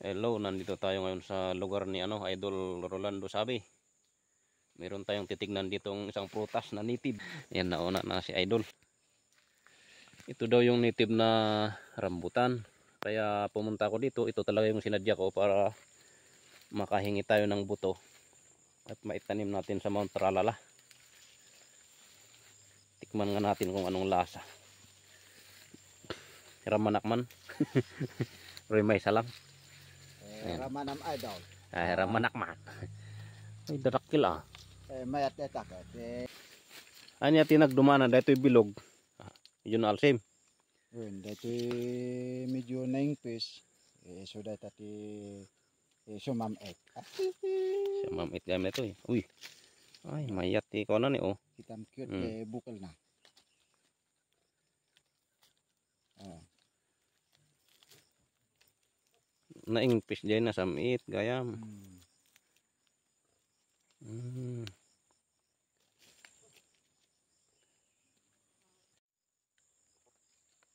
Hello, nandito tayo ngayon sa lugar ni Idol Rolando Sabi. Meron tayong titignan ditong isang prutas na native. Yan, nauna na si Idol. Ito daw yung native na rambutan. Kaya pumunta ako dito. Ito talaga yung sinadya ko para makahingi tayo ng buto at maitanim natin sa Mount Tralala. Tikman nga natin kung anong lasa. Ramanak man. Rimay salam. Ramanam idol. Ramanak man. Ay, darakil ah. Mayat etak. Anya tinagdumana dahito bilog. Yun alsim. Yun, dito medyo naingpis. So dito sumam ek. Sumamit kami ito eh. Uy. Ay, mayat ikaw na ni oh. Hitam cute bukal na. Naingpis dyan na samit gayam.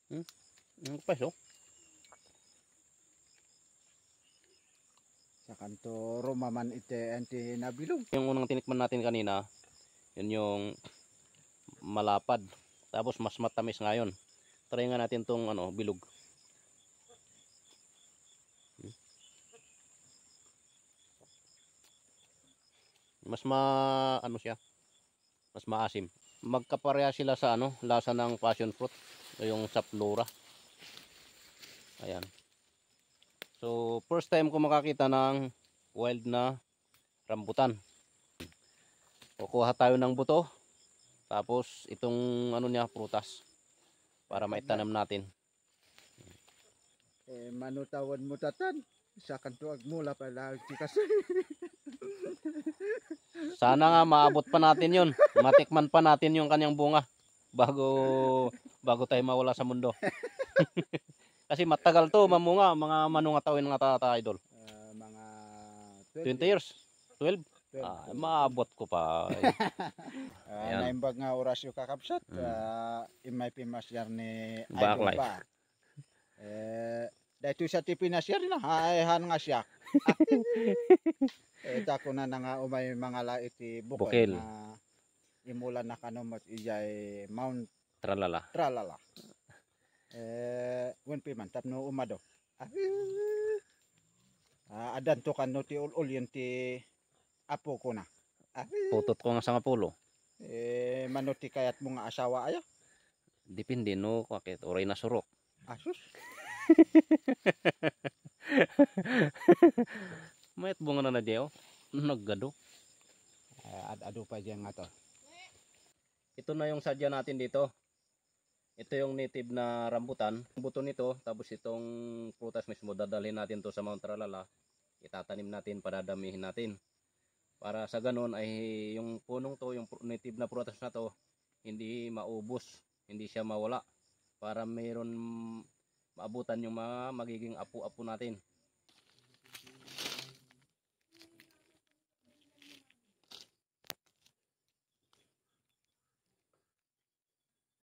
Ang peso. Sa kanto rumaman ite anti nabilog. Yung unang tinikman natin kanina, yun yung malapad. Tapos mas matamis ngayon. Try nga natin tong bilog. Mas siya? Mas maasim. Magkapareha sila sa lasa ng passion fruit, yung saplura. Ayan. So, first time ko makakita ng wild na rambutan. Kukuha tayo ng buto. Tapos itong prutas para maitanam natin. Manutawan mo tatan. Sa kanto agmula pala tikas. Sana nga maabot pa natin yun. Matikman pa natin yung kanyang bunga bago tayo mawala sa mundo. Kasi matagal to mamunga, mga manungatawin nga ta idol. Mga 20 years. 12. Maabot ko pa. Naimbag nga oras yung kakapsat. Imay pimasyar ni Baklay. Dahito sa tipinasyar na han nga siya. Tako na nga umay mga laiti bukil na imula na kanomot ijay Mount Tralala. Wen piman tapno umado. Adan to kan no ti ul yun ti apo ko na. Putot ko nga sa pulo. Manuti kayat mo nga asawa aya. Depende no, kakit oray na surok. Asus. Mayat bunga na diyo. Naggado. Ado pa diyan nga to. Ito na yung sadya natin dito. Ito yung native na rambutan. Ang buto nito, tapos itong prutas mismo, dadalhin natin to sa Mount Tralala. Itatanim natin, padadamihin natin. Para sa ganun ay yung punong to, yung native na prutas na to, hindi maubos, hindi siya mawala. Para mayroon maabutan yung mga magiging apo-apo natin.